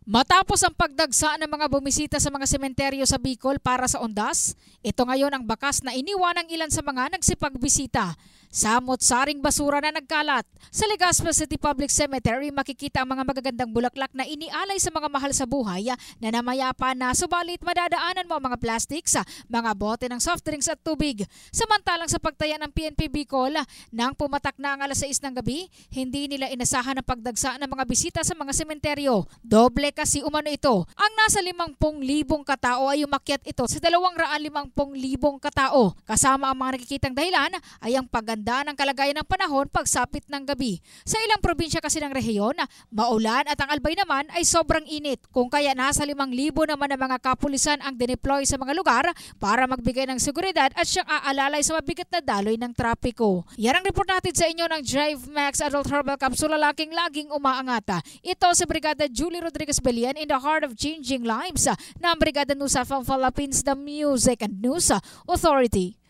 Matapos ang pagdagsa ng mga bumisita sa mga sementeryo sa Bicol para sa undas, ito ngayon ang bakas na iniwan ng ilan sa mga nagsipagbisita. Samot-saring basura na nagkalat. Sa Legazpi City Public Cemetery makikita ang mga magagandang bulaklak na inialay sa mga mahal sa buhay na namayapa na, subalit madadaanan mo ang mga plastics, mga bote ng soft drinks at tubig. Samantalang sa pagtaya ng PNP Bicol, nang pumatak na ang alas 6 ng gabi, hindi nila inasahan ang pagdagsa ng mga bisita sa mga sementeryo. Doble kasi umano ito. Ang nasa 50,000 katao ay umakyat ito sa 250,000 katao. Kasama ang mga nakikitang dahilan ay ang paganda ng kalagayan ng panahon pagsapit ng gabi. Sa ilang probinsya kasi ng rehiyon, maulan at ang Albay naman ay sobrang init. Kung kaya nasa 5,000 naman ng mga kapulisan ang dineploy sa mga lugar para magbigay ng seguridad at siyang aalalay sa mabigat na daloy ng trapiko. Yan ang report natin sa inyo ng Drive Max Adult Herbal Capsule, lalaking laging umaangata. Ito si Brigada Julie Rodriguez Belian in the heart of changing lives ng Brigada News of Philippines, the Music and News Authority.